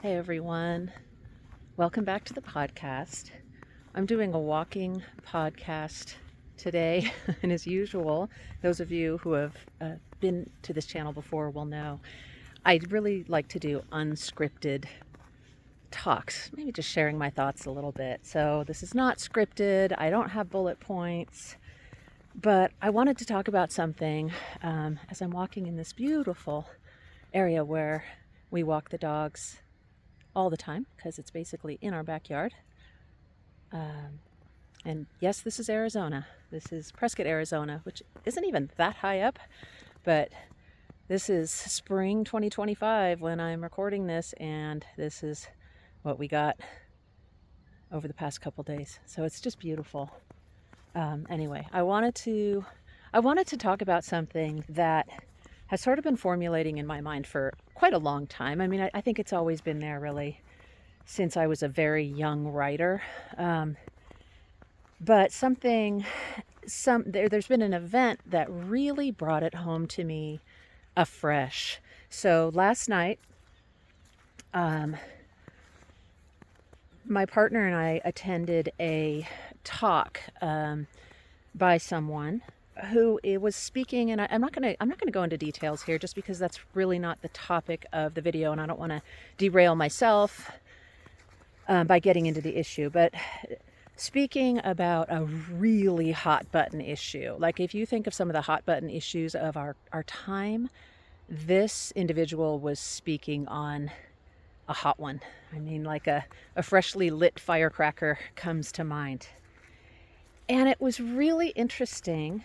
Hey everyone, welcome back to the podcast. I'm doing a walking podcast today, and as usual, those of you who have been to this channel before will know I'd really like to do unscripted talks, maybe just sharing my thoughts a little bit. So this is not scripted, I don't have bullet points, but I wanted to talk about something as I'm walking in this beautiful area where we walk the dogs all the time because it's basically in our backyard. And yes, this is Arizona. This is Prescott, Arizona, which isn't even that high up, but this is spring 2025 when I'm recording this, and this is what we got over the past couple days. So it's just beautiful. Anyway, I wanted to talk about something that has sort of been formulating in my mind for quite a long time. I mean, I think it's always been there really since I was a very young writer. But there's been an event that really brought it home to me afresh. So last night, my partner and I attended a talk by someone who was speaking, and I'm not going to go into details here just because that's really not the topic of the video, and I don't want to derail myself by getting into the issue. But speaking about a really hot button issue, like if you think of some of the hot button issues of our time, this individual was speaking on a hot one. I mean, like a freshly lit firecracker comes to mind. And it was really interesting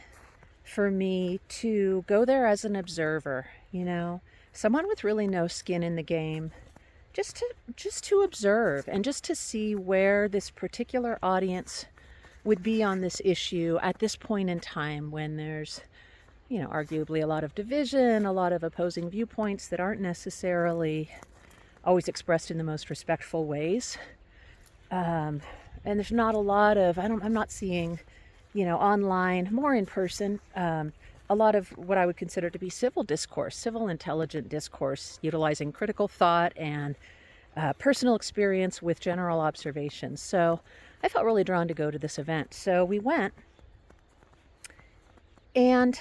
for me to go there as an observer, someone with really no skin in the game, just to observe and just to see where this particular audience would be on this issue at this point in time when there's, arguably a lot of division, a lot of opposing viewpoints that aren't necessarily always expressed in the most respectful ways. And there's not a lot of, I'm not seeing, online, more in person, a lot of what I would consider to be civil discourse, civil intelligent discourse, utilizing critical thought and personal experience with general observations. So I felt really drawn to go to this event. So we went, and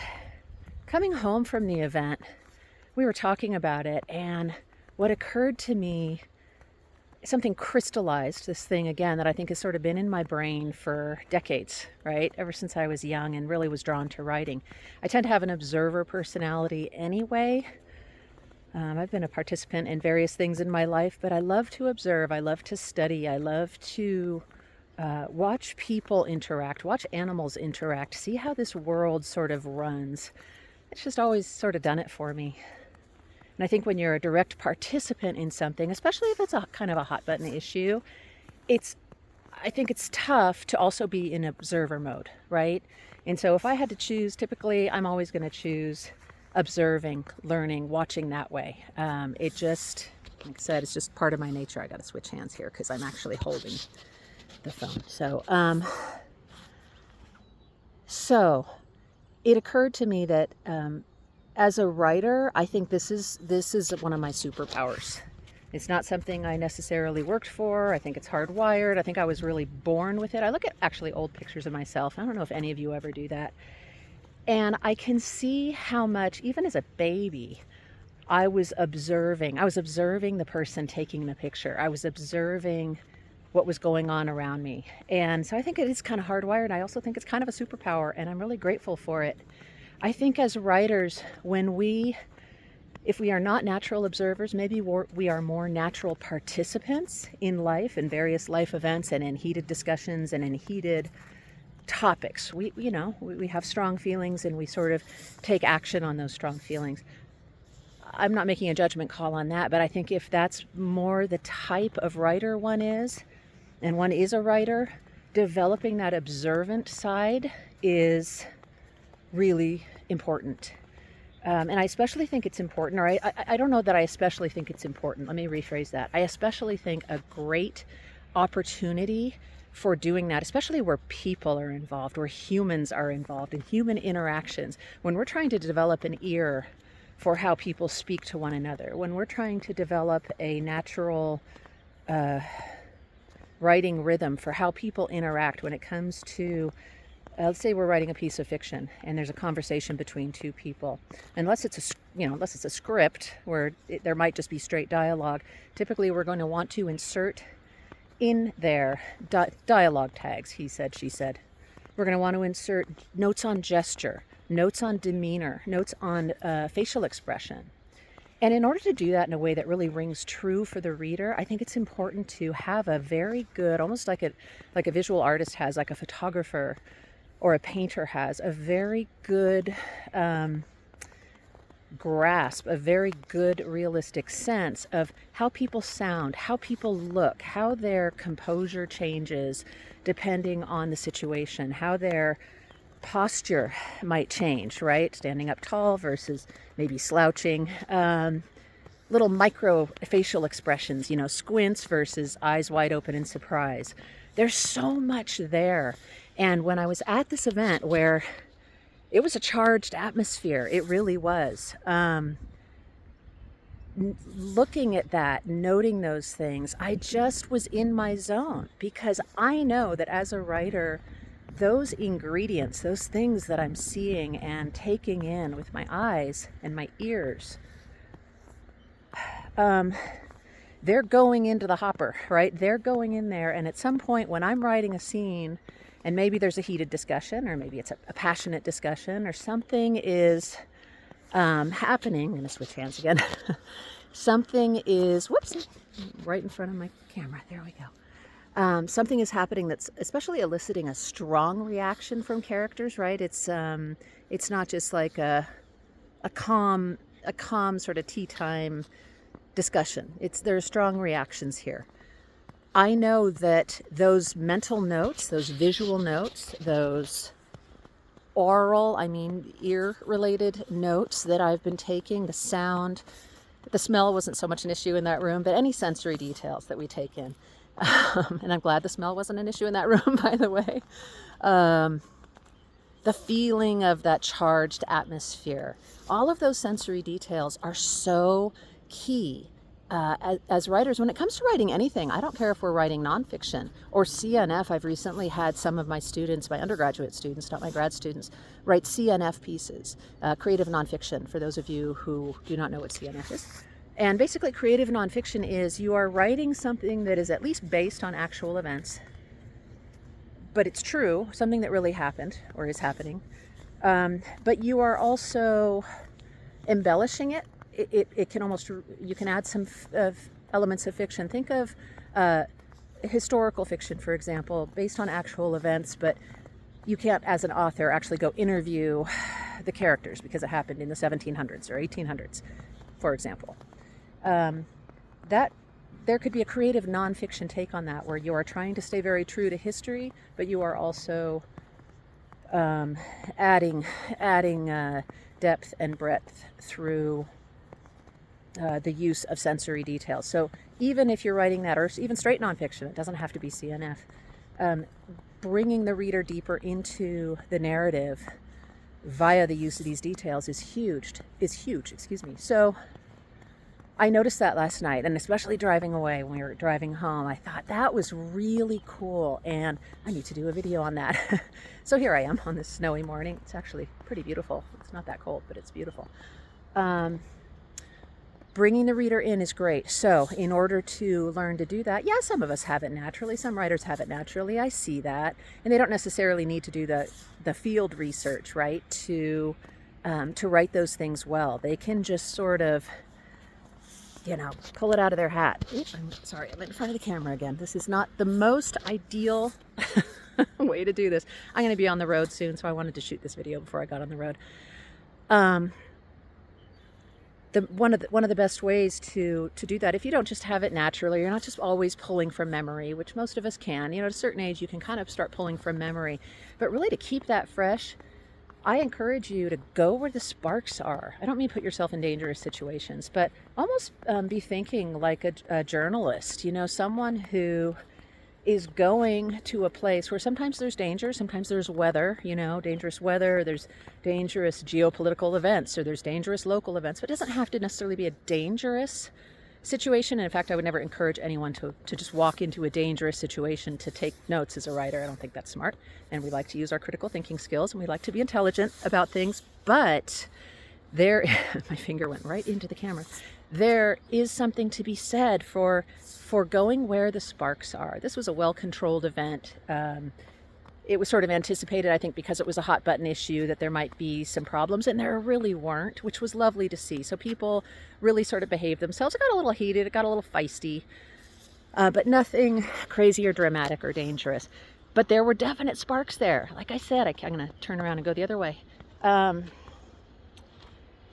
coming home from the event, we were talking about it, and what occurred to me, something crystallized, this thing again that I think has sort of been in my brain for decades, right? Ever since I was young and really was drawn to writing. I tend to have an observer personality anyway. I've been a participant in various things in my life, but I love to observe. I love to study. I love to watch people interact, watch animals interact, see how this world sort of runs. It's just always sort of done it for me. And I think when you're a direct participant in something, especially if it's a kind of a hot button issue, I think it's tough to also be in observer mode, right? And so if I had to choose, typically I'm always going to choose observing, learning, watching that way. It just, like I said, it's just part of my nature. I got to switch hands here because I'm actually holding the phone. So it occurred to me that as a writer, I think this is one of my superpowers. It's not something I necessarily worked for. I think it's hardwired. I think I was really born with it. I look at actually old pictures of myself. I don't know if any of you ever do that. And I can see how much, even as a baby, I was observing the person taking the picture. I was observing what was going on around me. And so I think it is kind of hardwired. I also think it's kind of a superpower, and I'm really grateful for it. I think as writers, if we are not natural observers, maybe we are more natural participants in life, in various life events and in heated discussions and in heated topics. We have strong feelings and we sort of take action on those strong feelings. I'm not making a judgment call on that, but I think if that's more the type of writer one is, and one is a writer, developing that observant side is really important. And I especially think it's important, or I don't know that I especially think it's important. Let me rephrase that. I especially think a great opportunity for doing that, especially where people are involved, where humans are involved in human interactions. When we're trying to develop an ear for how people speak to one another. When we're trying to develop a natural writing rhythm for how people interact when it comes to, let's say we're writing a piece of fiction and there's a conversation between two people. Unless it's a script where there might just be straight dialogue, typically we're going to want to insert in there dialogue tags, he said, she said. We're going to want to insert notes on gesture, notes on demeanor, notes on facial expression. And in order to do that in a way that really rings true for the reader, I think it's important to have a very good, almost like a visual artist has, like a photographer or a painter has, a very good grasp, a very good realistic sense of how people sound, how people look, how their composure changes depending on the situation, how their posture might change, right? Standing up tall versus maybe slouching. Little micro facial expressions, squints versus eyes wide open in surprise. There's so much there. And when I was at this event where it was a charged atmosphere, it really was. Looking at that, noting those things, I just was in my zone, because I know that as a writer, those ingredients, those things that I'm seeing and taking in with my eyes and my ears, they're going into the hopper, right? They're going in there. And at some point when I'm writing a scene, and maybe there's a heated discussion, or maybe it's a passionate discussion, or something is happening. I'm going to switch hands again. Something is, whoops, right in front of my camera. There we go. Something is happening that's especially eliciting a strong reaction from characters, right? It's not just like a calm sort of tea time discussion. There are strong reactions here. I know that those mental notes, those visual notes, those ear-related notes that I've been taking, the sound, the smell wasn't so much an issue in that room, but any sensory details that we take in. And I'm glad the smell wasn't an issue in that room, by the way. The feeling of that charged atmosphere. All of those sensory details are so key as writers. When it comes to writing anything, I don't care if we're writing nonfiction or CNF. I've recently had some of my students, my undergraduate students, not my grad students, write CNF pieces, creative nonfiction, for those of you who do not know what CNF is. And basically creative nonfiction is you are writing something that is at least based on actual events, but it's true, something that really happened or is happening. But you are also embellishing it. It can almost, you can add some elements of fiction. Think of historical fiction, for example, based on actual events, but you can't, as an author, actually go interview the characters because it happened in the 1700s or 1800s, for example. That there could be a creative nonfiction take on that, where you are trying to stay very true to history, but you are also adding depth and breadth through the use of sensory details. So even if you're writing that, or even straight nonfiction, it doesn't have to be CNF, bringing the reader deeper into the narrative via the use of these details is huge. So I noticed that last night, and especially driving away, when we were driving home, I thought that was really cool, and I need to do a video on that. So here I am on this snowy morning. It's actually pretty beautiful. It's not that cold, but it's beautiful. Bringing the reader in is great. So in order to learn to do that, yeah, some of us have it naturally. Some writers have it naturally. I see that. And they don't necessarily need to do the field research, right, to write those things well. They can just sort of, pull it out of their hat. Oops, I'm sorry, I'm in front of the camera again. This is not the most ideal way to do this. I'm going to be on the road soon, so I wanted to shoot this video before I got on the road. One of the best ways to do that, if you don't just have it naturally, you're not just always pulling from memory, which most of us can. At a certain age, you can kind of start pulling from memory. But really, to keep that fresh, I encourage you to go where the sparks are. I don't mean put yourself in dangerous situations, but almost be thinking like a journalist, someone who is going to a place where sometimes there's danger, sometimes there's weather, dangerous weather, there's dangerous geopolitical events, or there's dangerous local events, but it doesn't have to necessarily be a dangerous situation. And in fact, I would never encourage anyone to just walk into a dangerous situation to take notes as a writer. I don't think that's smart. And we like to use our critical thinking skills, and we like to be intelligent about things, but there, my finger went right into the camera. There is something to be said for going where the sparks are. This was a well-controlled event. It was sort of anticipated, I think, because it was a hot button issue, that there might be some problems, and there really weren't, which was lovely to see. So people really sort of behaved themselves. It got a little heated, it got a little feisty, but nothing crazy or dramatic or dangerous. But there were definite sparks there. Like I said, I'm going to turn around and go the other way.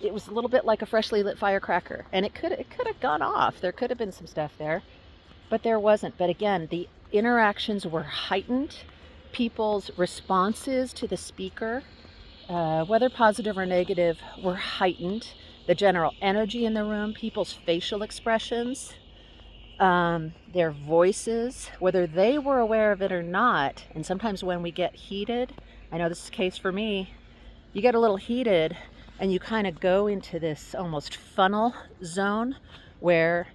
It was a little bit like a freshly lit firecracker, and it could have gone off. There could have been some stuff there, but there wasn't. But again, the interactions were heightened. People's responses to the speaker, whether positive or negative, were heightened. The general energy in the room, people's facial expressions, their voices, whether they were aware of it or not. And sometimes when we get heated, I know this is the case for me, you get a little heated and you kind of go into this almost funnel zone where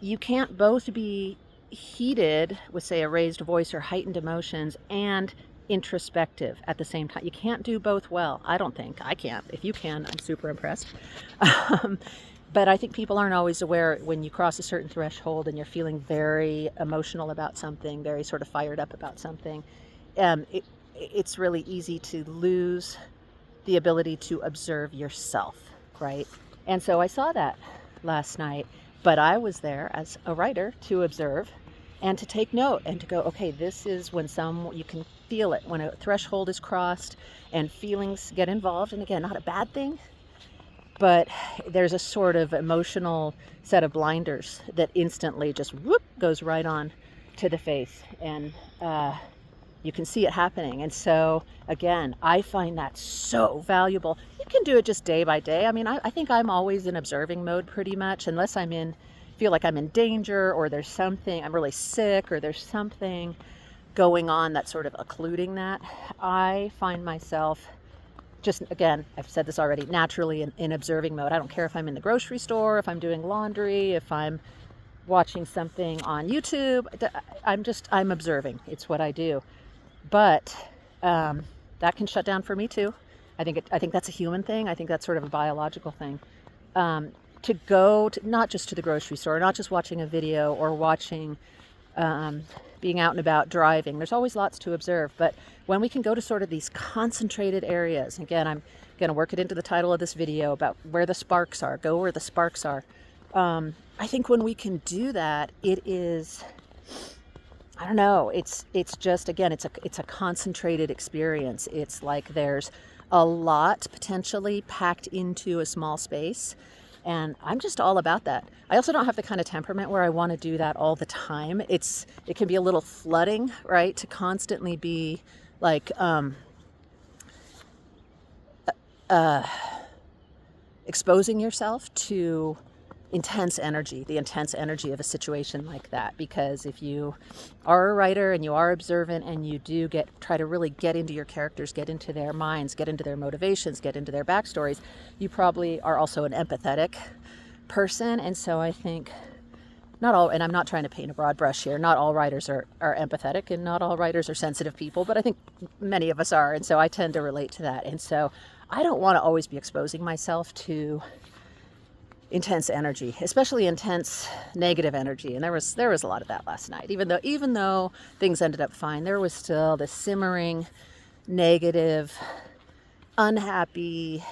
you can't both be heated with, say, a raised voice or heightened emotions and introspective at the same time. You can't do both well. I don't think. I can't. If you can, I'm super impressed. But I think people aren't always aware when you cross a certain threshold and you're feeling very emotional about something, very sort of fired up about something. It's really easy to lose the ability to observe yourself, right? And so I saw that last night, but I was there as a writer to observe and to take note and to go, okay, this is when you can feel it, when a threshold is crossed and feelings get involved. And again, not a bad thing, but there's a sort of emotional set of blinders that instantly just whoop goes right on to the face. And you can see it happening. And so again, I find that so valuable. You can do it just day by day. I mean, I think I'm always in observing mode pretty much, unless feel like I'm in danger, or there's something, I'm really sick, or there's something going on that's sort of occluding that. I find myself just, again, I've said this already, naturally in observing mode. I don't care if I'm in the grocery store, if I'm doing laundry, if I'm watching something on YouTube. I'm observing. It's what I do. But that can shut down for me too. I think that's a human thing. I think that's sort of a biological thing. To go to, not just to the grocery store, not just watching a video or watching, being out and about, driving. There's always lots to observe. But when we can go to sort of these concentrated areas, again, I'm going to work it into the title of this video about where the sparks are, go where the sparks are. I think when we can do that, it is, I don't know, it's just, again, it's a concentrated experience. It's like there's a lot potentially packed into a small space. And I'm just all about that. I also don't have the kind of temperament where I want to do that all the time. It can be a little flooding, right? To constantly be like exposing yourself to intense energy, the intense energy of a situation like that. Because if you are a writer and you are observant and you do try to really get into your characters, get into their minds, get into their motivations, get into their backstories, you probably are also an empathetic person. And so I think not all, and I'm not trying to paint a broad brush here, not all writers are empathetic and not all writers are sensitive people, but I think many of us are. And so I tend to relate to that. And so I don't want to always be exposing myself to intense energy, especially intense negative energy. And there was a lot of that last night. Even though things ended up fine, there was still this simmering, negative, unhappy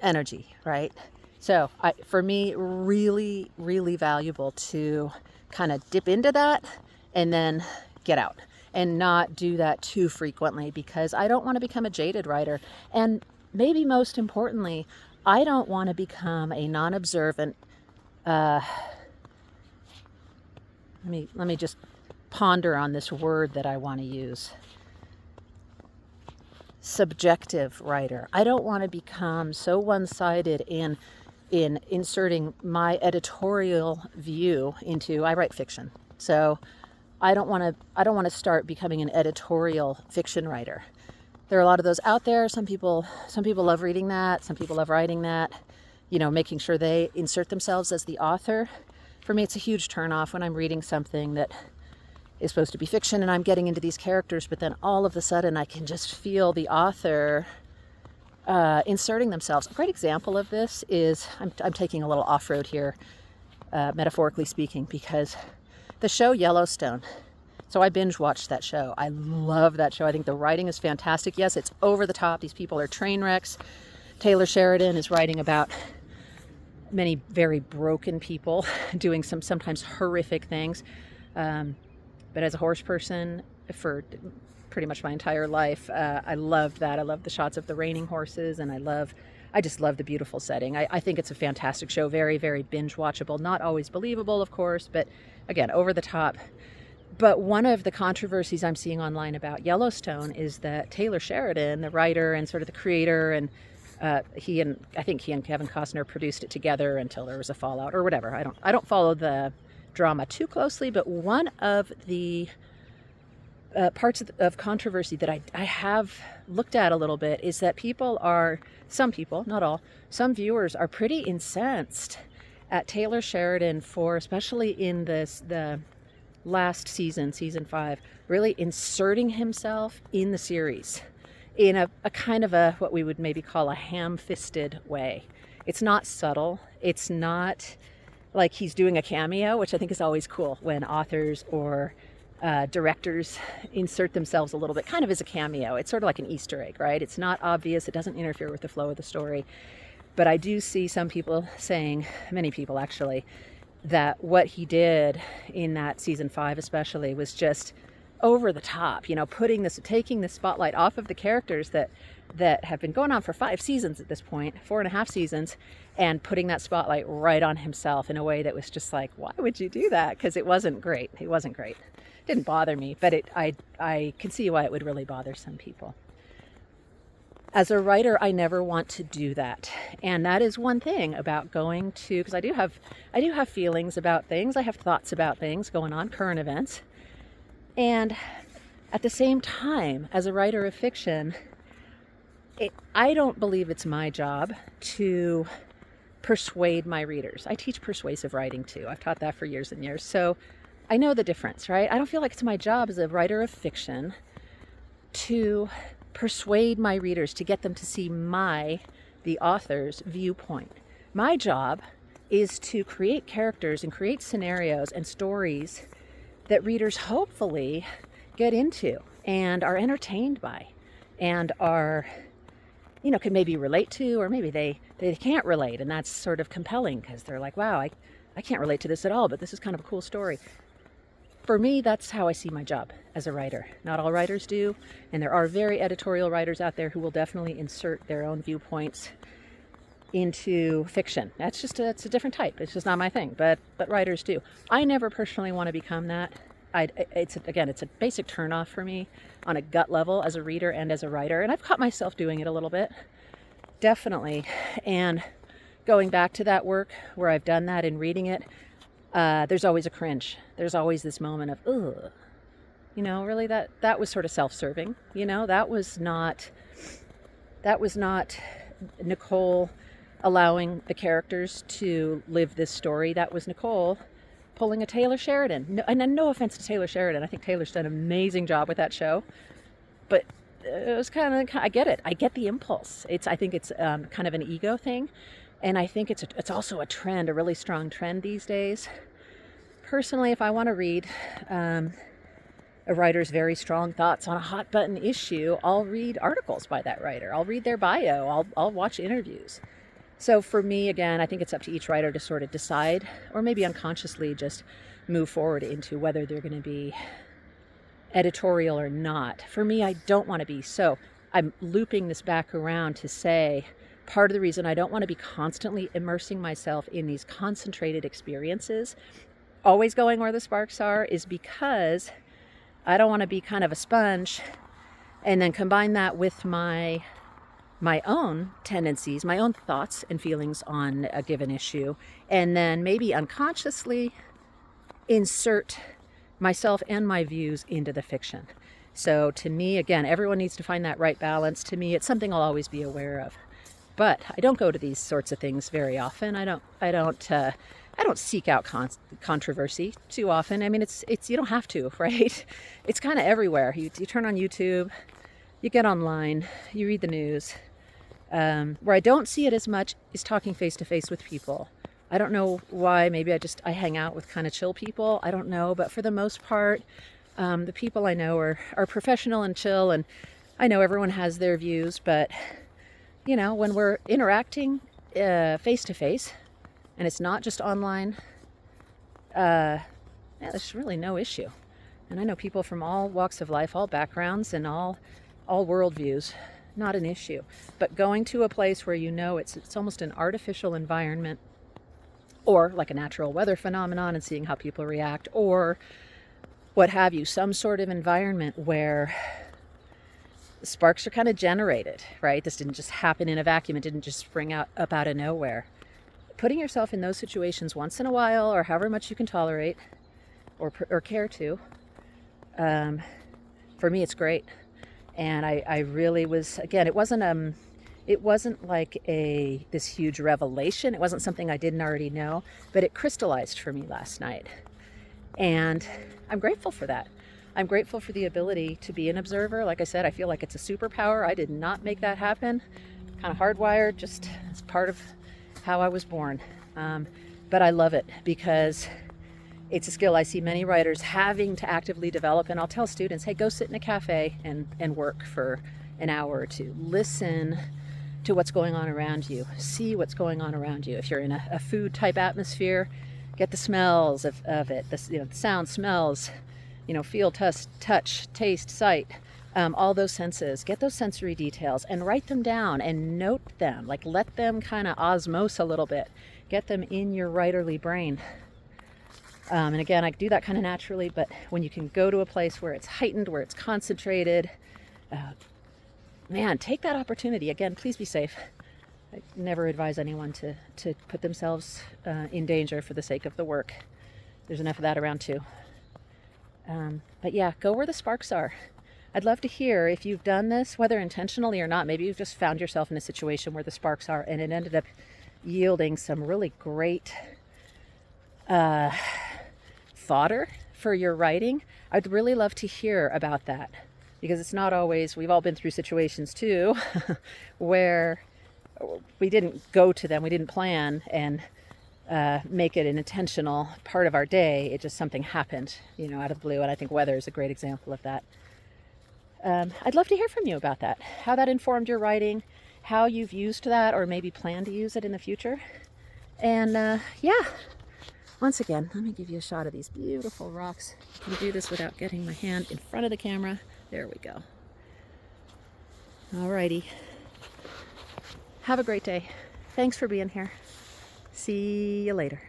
energy, right? So for me, really, really valuable to kind of dip into that and then get out, and not do that too frequently, because I don't want to become a jaded writer. And maybe most importantly, I don't want to become a non-observant, let me just ponder on this word that I want to use. Subjective writer. I don't want to become so one-sided in inserting my editorial view into, I write fiction. So I don't want to start becoming an editorial fiction writer. There are a lot of those out there. Some people love reading that. Some people love writing that, making sure they insert themselves as the author. For me, it's a huge turnoff when I'm reading something that is supposed to be fiction and I'm getting into these characters, but then all of a sudden I can just feel the author inserting themselves. A great example of this is, I'm taking a little off-road here, metaphorically speaking, because the show Yellowstone. So I binge watched that show. I love that show. I think the writing is fantastic. Yes, it's over the top. These people are train wrecks. Taylor Sheridan is writing about many very broken people doing some sometimes horrific things. But as a horse person for pretty much my entire life, I love that. I love the shots of the raining horses, and I just love the beautiful setting. I think it's a fantastic show. Very, very binge watchable. Not always believable, of course, but again, over the top. But one of the controversies I'm seeing online about Yellowstone is that Taylor Sheridan, the writer and sort of the creator, and I think he and Kevin Costner produced it together until there was a fallout or whatever. I don't follow the drama too closely, but one of the parts of controversy that I have looked at a little bit is that some people, not all, some viewers are pretty incensed at Taylor Sheridan for, especially in the last season 5, really inserting himself in the series in a kind of what we would maybe call a ham-fisted way. It's not subtle. It's not like he's doing a cameo, which I think is always cool when authors or directors insert themselves a little bit, kind of as a cameo. It's sort of like an Easter egg, right? It's not obvious. It doesn't interfere with the flow of the story. But I do see some people saying, many people actually, that what he did in that season 5 especially was just over the top, taking the spotlight off of the characters that have been going on for 5 seasons at this point, 4.5 seasons, and putting that spotlight right on himself in a way that was just like, why would you do that? Because it wasn't great. It wasn't great. It didn't bother me, but I can see why it would really bother some people. As a writer, I never want to do that. And that is one thing about going to, because I do have feelings about things. I have thoughts about things going on, current events. And at the same time, as a writer of fiction, I don't believe it's my job to persuade my readers. I teach persuasive writing too. I've taught that for years and years. So I know the difference, right? I don't feel like it's my job as a writer of fiction to persuade my readers, to get them to see the author's viewpoint. My job is to create characters and create scenarios and stories that readers hopefully get into and are entertained by and are, can maybe relate to, or maybe they can't relate. And that's sort of compelling because they're like, wow, I can't relate to this at all, but this is kind of a cool story. For me, that's how I see my job as a writer. Not all writers do, and there are very editorial writers out there who will definitely insert their own viewpoints into fiction. It's a different type. It's just not my thing, but writers do. I never personally want to become that. It's a basic turnoff for me on a gut level as a reader and as a writer, and I've caught myself doing it a little bit, definitely. And going back to that work where I've done that and reading it, there's always a cringe. There's always this moment of, ugh, really that was sort of self-serving. That was not Nicole allowing the characters to live this story. That was Nicole pulling a Taylor Sheridan. And no offense to Taylor Sheridan. I think Taylor's done an amazing job with that show. But it was I get it. I get the impulse. I think it's kind of an ego thing. And I think it's also a trend, a really strong trend these days. Personally, if I want to read a writer's very strong thoughts on a hot button issue, I'll read articles by that writer. I'll read their bio. I'll watch interviews. So for me, again, I think it's up to each writer to sort of decide, or maybe unconsciously just move forward into whether they're going to be editorial or not. For me, I don't want to be. So I'm looping this back around to say, part of the reason I don't want to be constantly immersing myself in these concentrated experiences, always going where the sparks are, is because I don't want to be kind of a sponge and then combine that with my own tendencies, my own thoughts and feelings on a given issue, and then maybe unconsciously insert myself and my views into the fiction. So to me, again, everyone needs to find that right balance. To me, it's something I'll always be aware of. But I don't go to these sorts of things very often. I don't seek out controversy too often. I mean, it's you don't have to, right? It's kind of everywhere. You turn on YouTube, you get online, you read the news. Where I don't see it as much is talking face to face with people. I don't know why. Maybe I hang out with kind of chill people. I don't know. But for the most part, the people I know are professional and chill. And I know everyone has their views. But, you know, when we're interacting face to face and it's not just online, yeah, there's really no issue. And I know people from all walks of life, all backgrounds, and all worldviews. Not an issue. But going to a place where you know it's almost an artificial environment, or like a natural weather phenomenon, and seeing how people react, or what have you, some sort of environment where sparks are kind of generated, right? This didn't just happen in a vacuum. It didn't just spring up out of nowhere. Putting yourself in those situations once in a while, or however much you can tolerate or care to, for me, it's great. And I really was, again, it wasn't like this huge revelation. It wasn't something I didn't already know, but it crystallized for me last night. And I'm grateful for that. I'm grateful for the ability to be an observer. Like I said, I feel like it's a superpower. I did not make that happen. Kind of hardwired, just it's part of how I was born. But I love it because it's a skill I see many writers having to actively develop. And I'll tell students, hey, go sit in a cafe and work for an hour or two. Listen to what's going on around you. See what's going on around you. If you're in a food type atmosphere, get the smells of it, the sound, smells, feel, touch, taste, sight, all those senses. Get those sensory details and write them down and note them. Like let them kind of osmose a little bit. Get them in your writerly brain. And again, I do that kind of naturally, but when you can go to a place where it's heightened, where it's concentrated, man, take that opportunity. Again, please be safe. I never advise anyone to put themselves in danger for the sake of the work. There's enough of that around too. But yeah, go where the sparks are. I'd love to hear if you've done this, whether intentionally or not. Maybe you've just found yourself in a situation where the sparks are and it ended up yielding some really great fodder for your writing. I'd really love to hear about that, because it's not always, we've all been through situations too where we didn't go to them, we didn't plan and make it an intentional part of our day. It just, something happened, out of the blue. And I think weather is a great example of that. I'd love to hear from you about that, how that informed your writing, how you've used that or maybe plan to use it in the future. And yeah, once again, let me give you a shot of these beautiful rocks. I can do this without getting my hand in front of the camera. There we go. Alrighty. Have a great day. Thanks for being here. See you later.